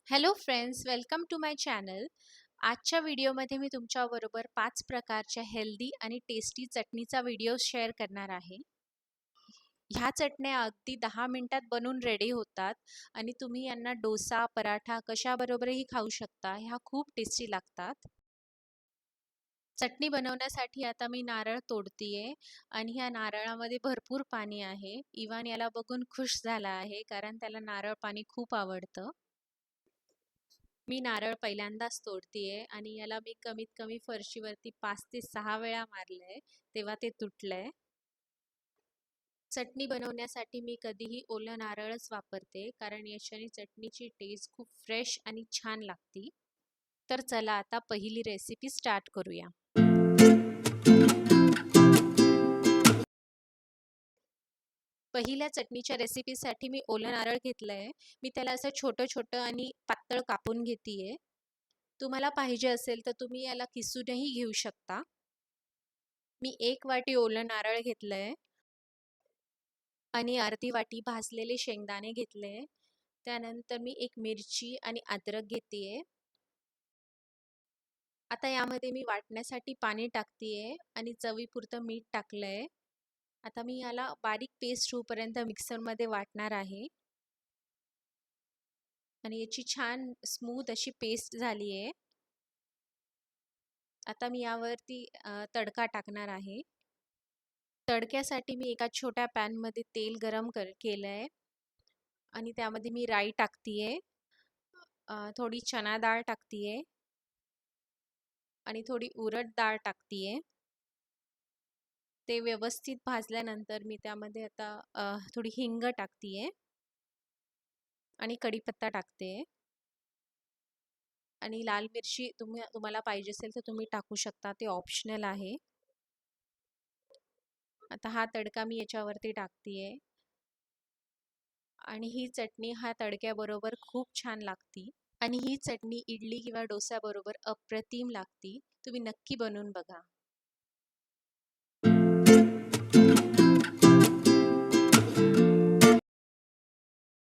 Hello friends, welcome to my channel. आजच्या व्हिडिओमध्ये मी तुमच्याबरोबर 5 प्रकारच्या हेल्दी आणि टेस्टी चटणीचा व्हिडिओ शेअर करणार आहे. ह्या चटण्या अगदी 10 मिनिटात बनवून रेडी होतात आणि तुम्ही यांना डोसा, पराठा कशाबरोबरही खाऊ शकता. ह्या खूप टेस्टी लागतात. चटणी बनवण्यासाठी आता मी नारळ तोडतीये आणि ह्या नारळामध्ये भरपूर पाणी आहे. इवान याला बघून खुश झाला आहे कारण त्याला नारळ पाणी खूप आवडतं. मी नारळ पहिल्यांदाच तोडतीये आणि याला मी कमीत कमी फरशीवरती 5 ते 6 वेळा मारलंय, तेव्हा ते तुटलंय. चटणी बनवण्यासाठी मी कधीही ओलं नारळच वापरते कारण याच्याने चटणीची टेस्ट खूप फ्रेश आणि छान लागते. तर चला आता पहिली रेसिपी स्टार्ट करूया. पहिल्या चटणीच्या रेसिपीसाठी मी ओलं नारळ घेतलंय. मी त्याला असं छोटं छोटं आणि पातळ कापून घेतीये. तुम्हाला पाहिजे असेल तर तुम्ही याला किसूनही घेऊ शकता. मी 1 वाटी ओलं नारळ घेतलंय आणि अर्धी वाटी भाजलेले शेंगदाणे घेतले. त्यानंतर मी 1 मिरची आणि अद्रक घेतेय. आता यामध्ये मी वाटण्यासाठी पाणी टाकतेय आणि चवीपुरतं मीठ टाकलंय. आता मी याला बारीक पेस्ट होईपर्यंत मिक्सरमध्ये वाटणार आहे आणि याची छान स्मूथ अशी पेस्ट झाली आहे. आता मी यावरती तडका टाकणार आहे. तडक्यासाठी मी एका छोट्या पॅनमध्ये तेल गरम केलंय आणि त्यामध्ये मी राई टाकतीये, थोडी चना डाळ टाकतीये आणि थोडी उडद डाळ टाकतीये. ते व्यवस्थित भाजल्यानंतर मी त्यामध्ये आता थोडी हिंग टाकतीये आणि कढीपत्ता टाकते आणि लाल मिरची तुम्हाला पाहिजे असेल तर तुम्ही टाकू शकता, ते ऑप्शनल आहे. आता हा तडका मी याच्यावरती टाकतीये आणि ही चटणी हा तडक्याबरोबर खूप छान लागती आणि ही चटणी इडली किंवा डोस्याबरोबर अप्रतिम लागती. तुम्ही नक्की बनवून बघा.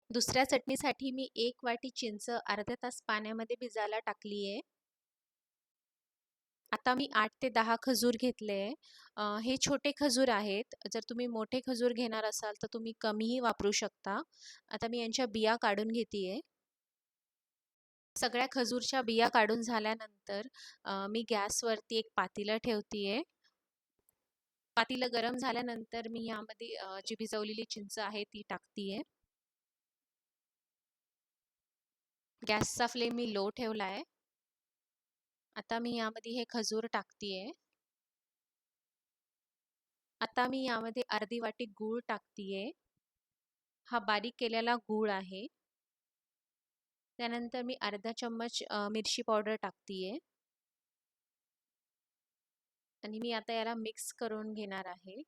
दुसऱ्या चटणीसाठी मी 1 वाटी चिंच अर्धा तास पाण्यामध्ये भिजायला टाकली आहे. आता मी 8 ते 10 खजूर घेतले. हे छोटे खजूर आहेत. जर तुम्ही मोठे खजूर घेणार असाल तर तुम्ही कमीही वापरू शकता. आता मी यांच्या बिया काढून घेतेय. सगळ्या खजूरच्या बिया काढून झाल्यानंतर मी गॅसवरती एक पातेलं ठेवतेय. पातेलं गरम झाल्यानंतर मी यामध्ये जी भिजवलेली चिंच आहे ती टाकतेय. गॅसचा फ्लेम मी लो ठेवलाय. आता मी यामध्ये हे खजूर टाकतेय. आता मी यामध्ये अर्धी वाटी गूळ टाकतेय. हा बारीक केलेला गूळ आहे. त्यानंतर मी अर्धा चम्मच मिरची पावडर टाकतेय आणि मी आता याला मिक्स करून घेणार आहे.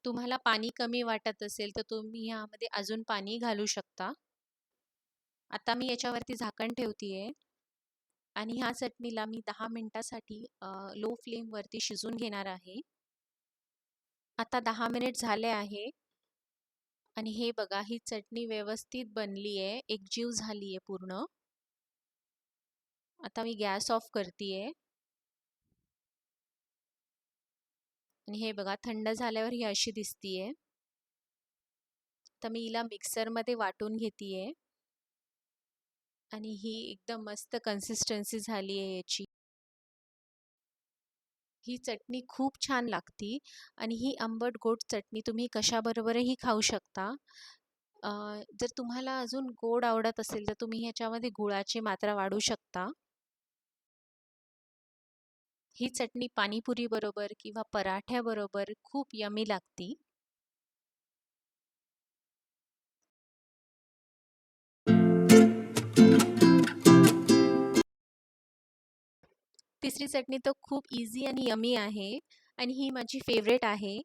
तुम्हाला पाणी कमी वाटत असेल तर तुम्ही यामध्ये अजून पाणी घालू शकता. आता मी याच्यावरती झाकण ठेवतेय आणि ह्या चटणीला मी 10 मिनिटासाठी लो फ्लेमवरती शिजून घेणार आहे. आता 10 मिनिट झाले आहे आणि हे बघा, ही चटणी व्यवस्थित बनली आहे, एकजीव झाली आहे पूर्ण. आता मी गॅस ऑफ करतेय आणि हे बघा, थंड झाल्यावर ही अशी दिसतीये. तर मी हिला मिक्सरमध्ये वाटून घेतेय आणि ही एकदम मस्त कन्सिस्टन्सी झाली आहे याची. ही चटणी खूप छान लागती आणि ही आंबट गोड चटणी तुम्ही कशाबरोबरही खाऊ शकता. जर तुम्हाला अजून गोड आवडत असेल तर तुम्ही ह्याच्यामध्ये गुळाची मात्रा वाढवू शकता. ही चटणी पाणीपुरी बरोबर किंवा पराठ्याबरोबर खूप यमी लागती. तिसरी चटणी तर खूप इझी आणि यमी आहे आणि ही माझी फेवरेट आहे.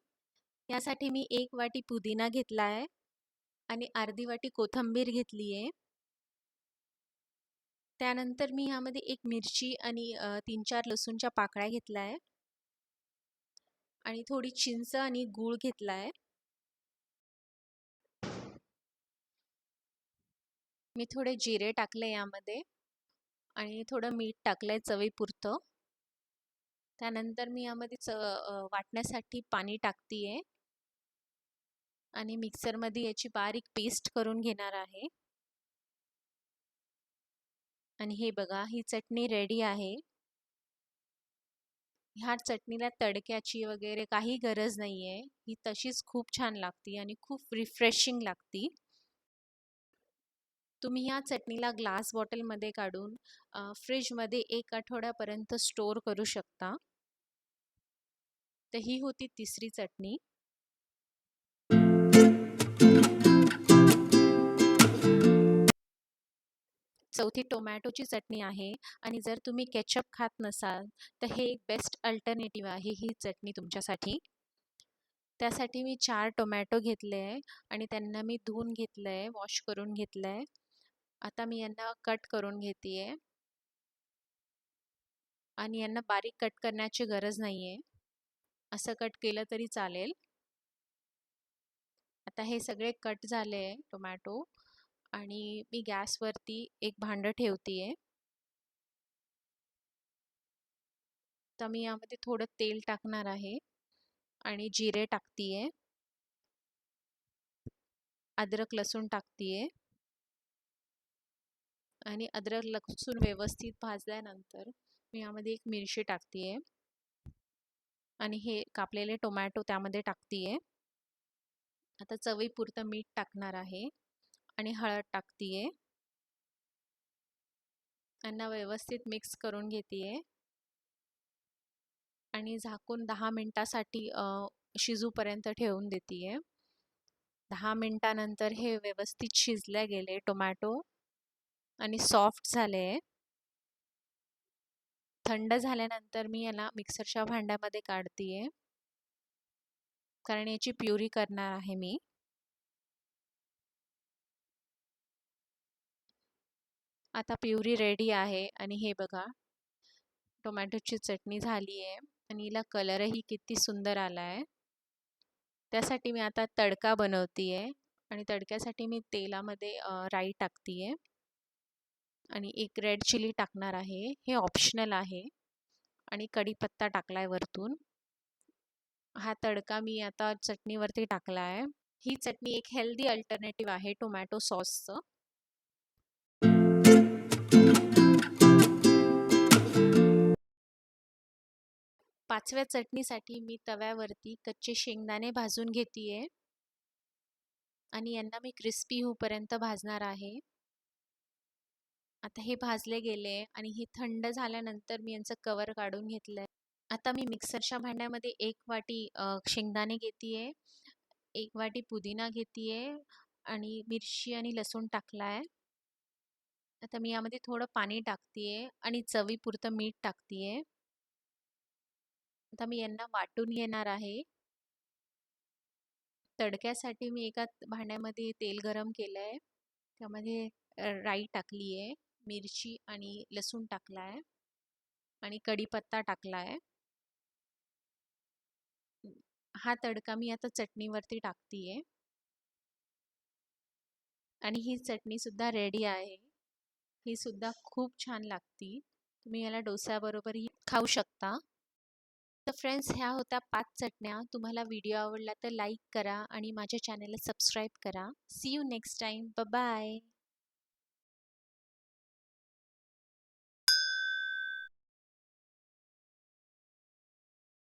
यासाठी मी 1 वाटी पुदिना घेतला आहे आणि अर्धी वाटी कोथिंबीर घेतली आहे. त्यानंतर मी ह्यामध्ये 1 मिरची आणि 3-4 लसूणच्या पाकळ्या घेतला आहे आणि थोडी चिंच आणि गूळ घेतला आहे. मी थोडे जिरे टाकले यामध्ये आणि थोडं मीठ टाकलंय चवीपुरतं. त्यानंतर मी यामध्ये वाटण्यासाठी पाणी टाकतीये आणि मिक्सरमध्ये याची बारीक पेस्ट करून घेणार आहे. आणि हे बघा, ही चटणी रेडी आहे. ह्या चटणीला तडक्याची वगैरे काही गरज नाहीये. ही तशीच खूप छान लागती आणि खूप रिफ्रेशिंग लागती. तुम्ही या चटणीला ग्लास बॉटलमध्ये काढून फ्रीजमध्ये 1 आठवड्यापर्यंत स्टोअर करू शकता. तर ही होती तिसरी चटणी. चौथी टोमॅटोची चटणी आहे आणि जर तुम्ही केचप खात नसाल तर हे एक बेस्ट अल्टरनेटिव्ह आहे ही चटणी तुमच्यासाठी. त्यासाठी मी 4 टोमॅटो घेतले आहे आणि त्यांना मी धुवून घेतलं आहे, वॉश करून घेतलं आहे. आता मी यांना कट करून घेते आहे आणि यांना बारीक कट करण्याची गरज नाही आहे. असं कट केलं तरी चालेल. आता हे सगळे कट झाले आहे टोमॅटो आणि मी गॅसवरती एक भांडं ठेवते आहे. तर मी यामध्ये थोडं तेल टाकणार आहे आणि जिरे टाकतीये, अद्रक लसूण टाकतीये आणि अद्रक लसूण व्यवस्थित भाजल्यानंतर मी यामध्ये एक मिरची टाकतीये आणि हे कापलेले टोमॅटो त्यामध्ये टाकतीये. आता चवीपुरतं मीठ टाकणार आहे आणि हळद टाकतीये. त्यांना व्यवस्थित मिक्स करून घेतीये आणि झाकून 10 मिनिटासाठी शिजूपर्यंत ठेवून देतीये. 10 मिनिटानंतर हे व्यवस्थित शिजले गेले टोमॅटो आणि सॉफ्ट झाले. थंड झाल्यानंतर मी याला मिक्सरच्या भांड्यामध्ये काढतीये कारण याची प्युरी करणार आहे मी. आता प्युरी रेडी आहे आणि हे बघा, टोमॅटोची चटणी झाली आहे आणि हिला कलरही किती सुंदर आला आहे. त्यासाठी मी आता तडका बनवतीये आणि तडक्यासाठी मी तेलामध्ये राई टाकतीये आणि एक रेड चिली टाकणार आहे. हे ऑप्शनल आहे आणि कढीपत्ता टाकलाय वरतून. हा तडका मी आता चटणीवरती टाकला आहे. ही चटणी एक हेल्दी अल्टरनेटिव्ह आहे टोमॅटो सॉसचं. पाचव्या चटणीसाठी मी तव्यावरती कच्चे शेंगदाणे भाजून घेतीये आणि यांना मी क्रिस्पी होईपर्यंत भाजणार आहे. आता हे भाजले गेले आणि हे थंड झाल्यानंतर मी यांचं कवर काढून घेतलंय. आता मी मिक्सरच्या भांड्यामध्ये 1 वाटी शेंगदाणे घेतीये, 1 वाटी पुदिना घेतीये आणि मिरची आणि लसूण टाकलाय. आता मी यामध्ये थोडं पाणी टाकतीये आणि चवीपुरतं मीठ टाकतीये. आता मी यांना वाटून घेणार आहे. तडक्यासाठी मी एका भांड्यामध्ये तेल गरम केलंय. त्यामध्ये राई टाकली आहे, मिरची आणि लसूण टाकलाय आणि कढीपत्ता टाकलाय. हा तडका मी आता चटणीवरती टाकतीये आणि ही चटणी सुद्धा रेडी आहे. ही सुद्धा खूप छान लागती. तुम्ही याला डोस्याबरोबरही खाऊ शकता. तर फ्रेंड्स, ह्या होत्या 5 चटण्या. तुम्हाला व्हिडिओ आवडला तर लाईक करा आणि माझ्या चॅनलला सबस्क्राईब करा. See you next time. Bye.